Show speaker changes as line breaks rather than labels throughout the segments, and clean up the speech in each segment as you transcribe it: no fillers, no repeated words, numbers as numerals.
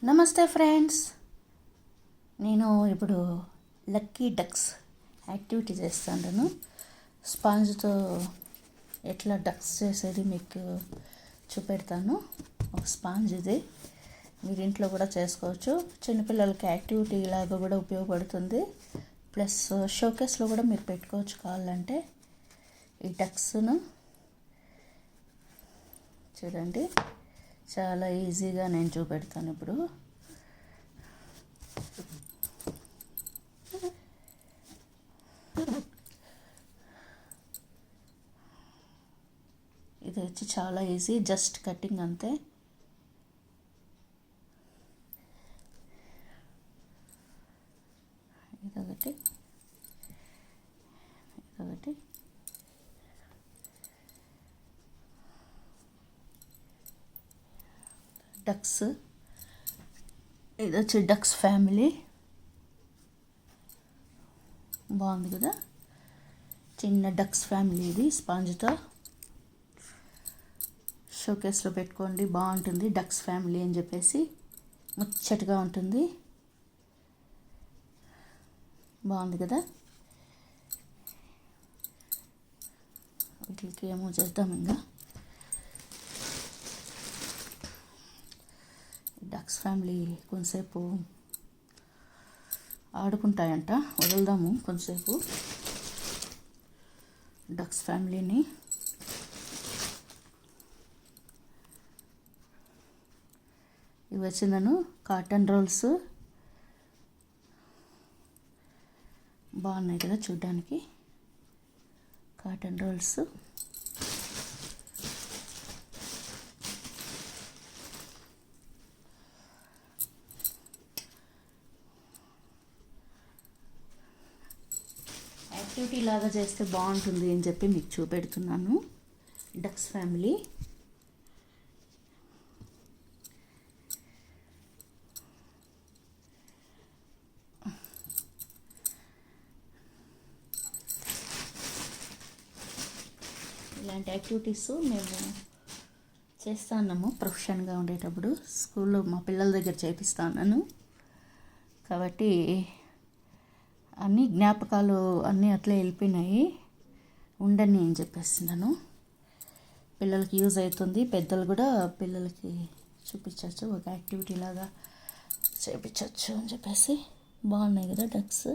నమస్తే ఫ్రెండ్స్. నేను ఇప్పుడు లక్కీ డక్స్ యాక్టివిటీ చేస్తాను. స్పాంజ్తో ఎట్లా డక్స్ చేసేది మీకు చూపెడతాను. ఒక స్పాంజ్ ఇది మీరు ఇంట్లో కూడా చేసుకోవచ్చు. చిన్నపిల్లలకి యాక్టివిటీ లాగా కూడా ఉపయోగపడుతుంది. ప్లస్ షోకేస్లో కూడా మీరు పెట్టుకోవచ్చు కావాలంటే. ఈ డక్స్ను చూడండి, చాలా ఈజీగా నేను చూపెడతాను. ఇప్పుడు ఇది వచ్చి చాలా ఈజీ, జస్ట్ కటింగ్ అంతే. ఇదొకటి ఇదొకటి డక్స్. ఇది వచ్చి డక్స్ ఫ్యామిలీ. బాగుంది కదా, చిన్న డక్స్ ఫ్యామిలీ. ఇది స్పాంజ్తో షోకేస్లో పెట్టుకోండి, బాగుంటుంది. డక్స్ ఫ్యామిలీ అని చెప్పేసి ముచ్చటగా ఉంటుంది. బాగుంది కదా. వీటికి ఏమో చేద్దాం. ఇంకా డక్స్ ఫ్యామిలీ కొంతసేపు ఆడుకుంటాయంట, వదులుదాము కొంతసేపు డక్స్ ఫ్యామిలీని. ఇవి వచ్చిందను కాటన్ రోల్స్. బాగున్నాయి కదా చూడ్డానికి, కాటన్ రోల్స్. యాక్టివిటీ లాగా చేస్తే బాగుంటుంది అని చెప్పి మీకు చూపెడుతున్నాను. Ducks family. ఇలాంటి యాక్టివిటీస్ మేము చేస్తున్నాము ప్రొఫెషన్గా ఉండేటప్పుడు. స్కూల్లో మా పిల్లల దగ్గర చేపిస్తా ఉన్నాను కాబట్టి అన్ని జ్ఞాపకాలు అన్నీ అట్లే వెళ్ళిపోయినాయి. ఉండని అని చెప్పేస్తున్నాను. పిల్లలకి యూజ్ అవుతుంది, పెద్దలు కూడా పిల్లలకి చూపించవచ్చు, ఒక యాక్టివిటీ లాగా చేపించవచ్చు అని చెప్పేసి. బాగున్నాయి కదా డక్స్.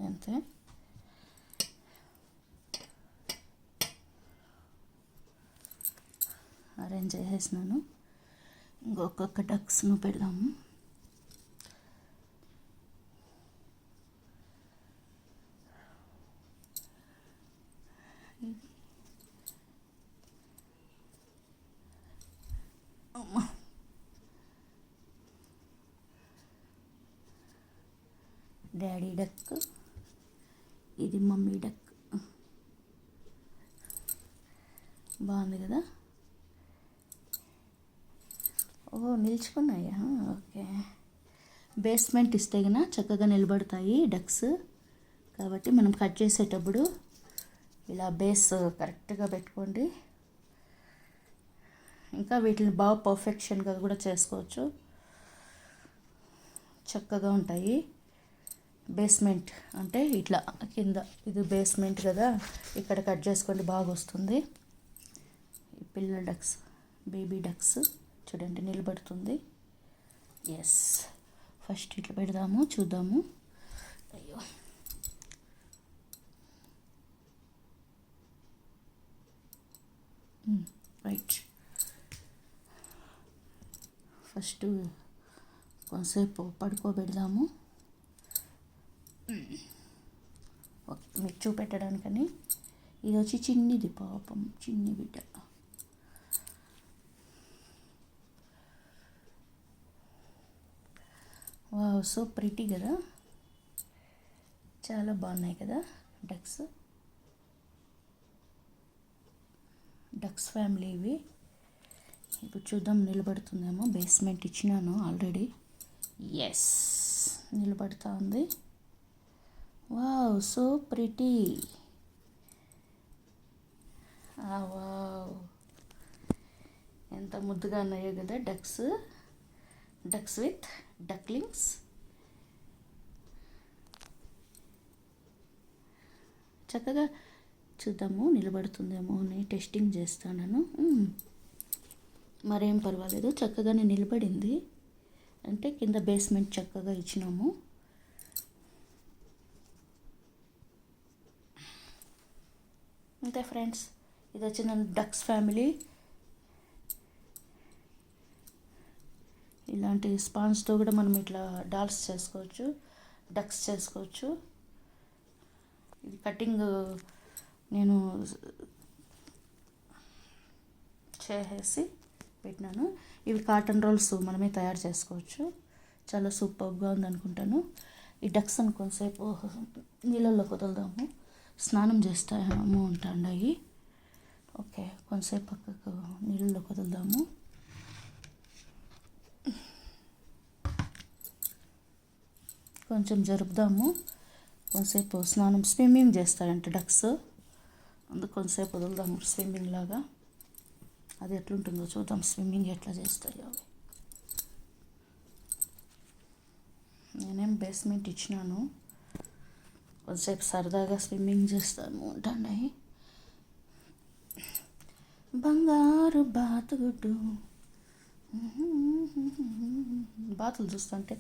అంతే. అరేంజ్ చేసేసినాను. ఇంకొక డక్స్ను పెడదాము. డాడీ డక్, ఇది మమ్మీ డక్. బాగుంది కదా. ఓ నిల్చుకున్నాయా, ఓకే. బేస్మెంట్ ఇస్తే కన్నా చక్కగా నిలబడతాయి డక్స్. కాబట్టి మనం కట్ చేసేటప్పుడు ఇలా బేస్ కరెక్ట్గా పెట్టుకోండి. ఇంకా వీటిని బాగా పర్ఫెక్షన్గా కూడా చేసుకోవచ్చు, చక్కగా ఉంటాయి. బేస్మెంట్ అంటే ఇట్లా కింద, ఇది బేస్మెంట్ కదా, ఇక్కడ కట్ చేసుకోండి, బాగా వస్తుంది. ఈ పిల్లల డక్స్, బేబీ డక్స్ చూడండి నిలబడుతుంది. ఎస్, ఫస్ట్ ఇట్లా పెడదాము, చూద్దాము. అయ్యో, రైట్. ఫస్ట్ కొంతసేపు పడుకోబెడదాము మీకు చూపెట్టడానికని. ఇది వచ్చి చిన్నిది, పాపం చిన్ని బిడ్డ. వావ్, సో ప్రిటీ కదా, చాలా బాగున్నాయి కదా డక్స్. డక్స్ ఫ్యామిలీ ఇవి. ఇప్పుడు చూద్దాం నిలబడుతుందేమో. బేస్మెంట్ ఇచ్చినాను ఆల్రెడీ. ఎస్, నిలబడుతూ ఉంది. Wow, so pretty. వావ్, ఎంత ముద్దుగా ఉన్నాయో కదా డక్స్. Ducks with డక్లింగ్స్. చక్కగా చూద్దాము నిలబడుతుందేమో అని టెస్టింగ్ చేస్తాను. మరేం పర్వాలేదు, చక్కగానే నిలబడింది. అంటే కింద బేస్మెంట్ చక్కగా ఇచ్చినాము. అంతే ఫ్రెండ్స్, ఇది వచ్చిన డక్స్ ఫ్యామిలీ. ఇలాంటి స్పాంజ్తో కూడా మనం ఇట్లా డాల్స్ చేసుకోవచ్చు, డక్స్ చేసుకోవచ్చు. ఇది కటింగ్ నేను చేసేసి పెట్టినాను. ఇవి కాటన్ రోల్స్ మనమే తయారు చేసుకోవచ్చు. చాలా సూపర్గా ఉందనుకుంటాను. ఈ డక్స్ అని కొంతసేపు నీళ్ళల్లో కుదలదాము, స్నానం చేస్తాము ఉంటాయి. ఓకే, కొంతసేపు పక్కకు నీళ్ళల్లో కుదలదాము. కొంచెం జరుపుదాము. కొంతసేపు స్నానం, స్విమ్మింగ్ చేస్తాయంట డక్స్, అందుకు కొంతసేపు వదులుదాము స్విమ్మింగ్ లాగా. అది ఎట్లుంటుందో చూద్దాం, స్విమ్మింగ్ ఎట్లా చేస్తాయో అవి. నేనేం బేస్మెంట్ ఇచ్చినాను, కొంతసేపు సరదాగా స్విమ్మింగ్ చేస్తాను ఉంటాయి. బంగారు బాతుగుడ్డు. బాతులు చూస్తుంటే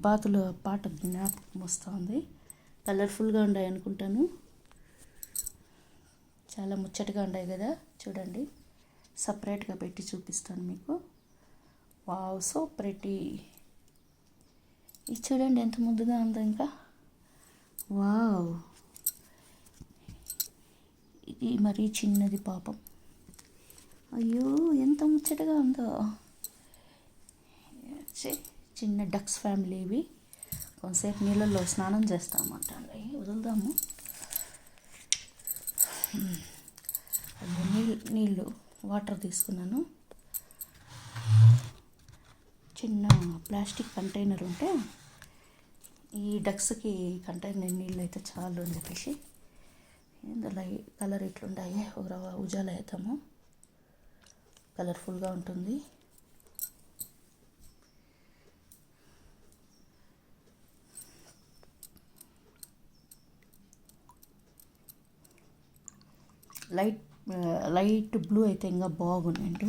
బాతుల పాట జ్ఞాపకం వస్తుంది. కలర్ఫుల్గా ఉన్నాయి అనుకుంటాను, చాలా ముచ్చటగా ఉన్నాయి కదా. చూడండి, సపరేట్గా పెట్టి చూపిస్తాను మీకు. Wow, so pretty. ఇది చూడండి ఎంత ముద్దుగా ఉందో. ఇంకా వావ్, ఇది మరీ చిన్నది పాపం. అయ్యో ఎంత ముచ్చటగా ఉందో. చిన్న డక్స్ ఫ్యామిలీ ఇవి. కొంతసేపు నీళ్ళల్లో స్నానం చేస్తామంట, వదులుదాము. నీళ్ళు వాటర్ తీసుకున్నాను. చిన్న ప్లాస్టిక్ కంటైనర్ ఉంటే ఈ డక్స్కి కంటైనర్ నీళ్ళు అయితే చాలు అని చెప్పేసి ఇందులో కలర్ ఇట్లుంటాయి. ఒక ఉజాల వేద్దాము, కలర్ఫుల్గా ఉంటుంది. లైట్ బ్లూ అయితే ఇంకా బాగుందండి.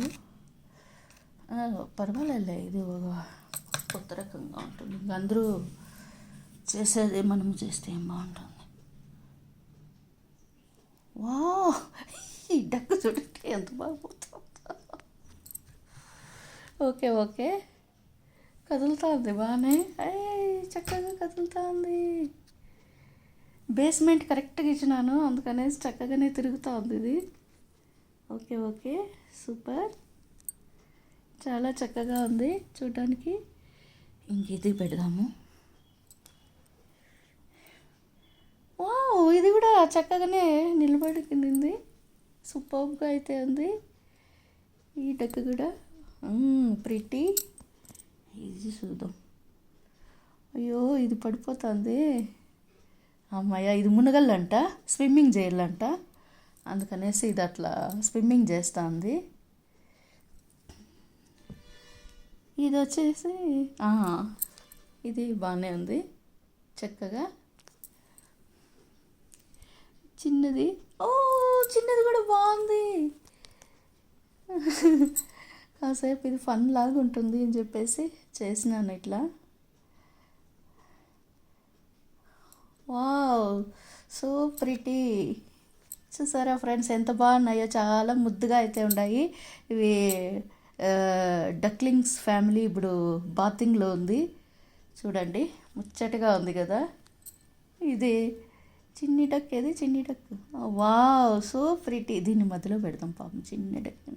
పర్వాలేదు, ఇది ఒక కొత్త రకంగా ఉంటుంది. ఇంకా అందరూ చేసేది మనం చేస్తే ఏం బాగుంటుంది. వా, ఈ డక్కు చూడండి ఎంత బాగుపోతుందో. ఓకే ఓకే, కదులుతుంది బాగానే, చక్కగా కదులుతుంది. బేస్మెంట్ కరెక్ట్గా ఇచ్చినాను, అందుకనేసి చక్కగానే తిరుగుతూ ఉంది ఇది. ఓకే ఓకే, సూపర్, చాలా చక్కగా ఉంది చూడడానికి. ఇంక ఇది పెడదాము. వావ్, ఇది కూడా చక్కగానే నిలబడుకుంది, సూపర్గా అయితే ఉంది. ఈ డక్కు కూడా ప్రిటీ. ఇది చూద్దాం. అయ్యో, ఇది పడిపోతుంది. అమ్మాయ, ఇది మునగళ్ళంట, స్విమ్మింగ్ చేయాలంట, అందుకనేసి ఇది అట్లా స్విమ్మింగ్ చేస్తుంది. ఇది వచ్చేసి ఇది బాగానే ఉంది చక్కగా. చిన్నది, చిన్నది కూడా బాగుంది. కాసేపు ఇది ఫన్ లాగా ఉంటుంది అని చెప్పేసి చేసినాను ఇట్లా. Wow, so pretty. చూసారా ఫ్రెండ్స్ ఎంత బాగున్నాయో, చాలా ముద్దుగా అయితే ఉన్నాయి ఇవి. డక్లింగ్స్ ఫ్యామిలీ ఇప్పుడు బాతింగ్లో ఉంది చూడండి, ముచ్చటగా ఉంది కదా. ఇది చిన్ని డక్, ఏది చిన్ని డక్. Wow, so pretty. దీన్ని మధ్యలో పెడదాం పాపం, చిన్న డక్.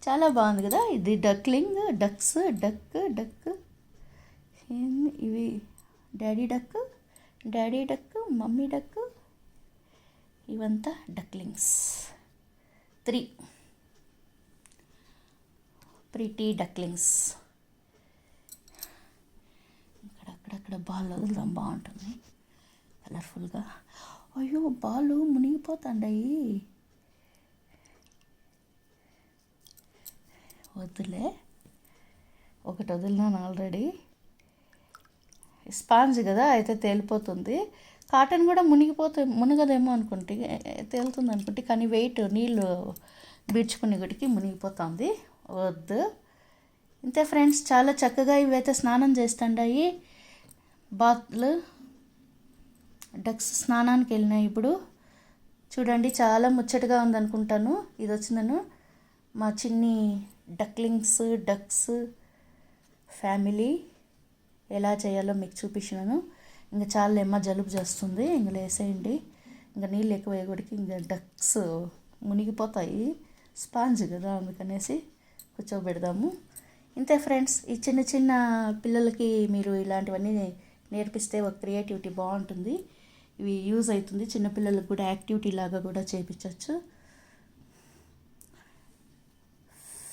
చాలా బాగుంది కదా. ఇది డక్లింగ్, డక్స్, డక్. ఇవి డాడీ డక్, మమ్మీ డక్, ఇవంతా డక్లింగ్స్. 3 ప్రిటీ డక్లింగ్స్. అక్కడక్కడ బాల్ వదులుదాం, బాగుంటుంది కలర్ఫుల్గా. అయ్యో, బాలు మునిగిపోతాండాయి. వద్దులే, ఒకటి వదిలినాను ఆల్రెడీ. స్పాంజ్ కదా అయితే తేలిపోతుంది. కాటన్ కూడా మునగదేమో అనుకుంటే, తేలుతుంది అనుకుంటే, కానీ వెయిట్ నీళ్ళు బీడ్చుకునే గుడికి మునిగిపోతుంది. వద్దు. ఇంతే ఫ్రెండ్స్, చాలా చక్కగా ఇవైతే స్నానం చేస్తుంటాయి. బాత్లు డక్స్ స్నానానికి వెళ్ళినాయి ఇప్పుడు. చూడండి చాలా ముచ్చటగా ఉందనుకుంటాను. ఇది వచ్చిందను మా చిన్ని డక్స్ ఫ్యామిలీ ఎలా చేయాలో మీకు చూపించినాను. ఇంకా చాలా ఏమో జలుబు చేస్తుంది, ఇంక లేసేయండి. ఇంకా నీళ్ళు ఎక్కువ వేయకూడకి, ఇంకా డక్స్ మునిగిపోతాయి. స్పాంజ్ కదా అందుకనేసి కూర్చోబెడదాము. ఇంతే ఫ్రెండ్స్, ఈ చిన్న చిన్న పిల్లలకి మీరు ఇలాంటివన్నీ నేర్పిస్తే ఒక క్రియేటివిటీ బాగుంటుంది. ఇవి యూజ్ అవుతుంది, చిన్నపిల్లలకు కూడా యాక్టివిటీ లాగా కూడా చేయించవచ్చు.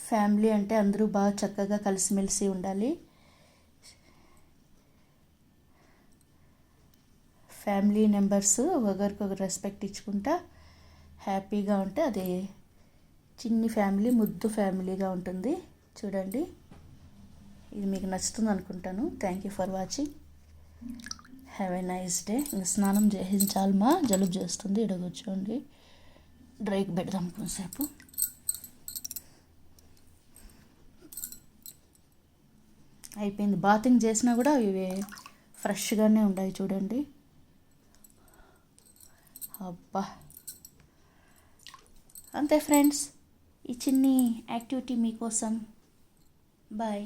ఫ్యామిలీ అంటే అందరూ బాగా చక్కగా కలిసిమెలిసి ఉండాలి. ఫ్యామిలీ మెంబర్స్ ఒకరికొకరు రెస్పెక్ట్ ఇచ్చుకుంటా హ్యాపీగా ఉంటే అది చిన్ని ఫ్యామిలీ, ముద్దు ఫ్యామిలీగా ఉంటుంది. చూడండి, ఇది మీకు నచ్చుతుంది అనుకుంటాను. Thank you for watching. Have a nice day. ఇంకా స్నానం చేయించాలమ్మా, జలుబు చేస్తుంది. ఇక్కడ కూర్చోండి, డ్రైకి పెడదాం కొంతసేపు. అయిపోయింది. బాతింగ్ చేసినా కూడా ఇవి ఫ్రెష్గానే ఉన్నాయి చూడండి. అబ్బా, అంతే ఫ్రెండ్స్, ఈ చిన్ని యాక్టివిటీ మీకోసం. బాయ్.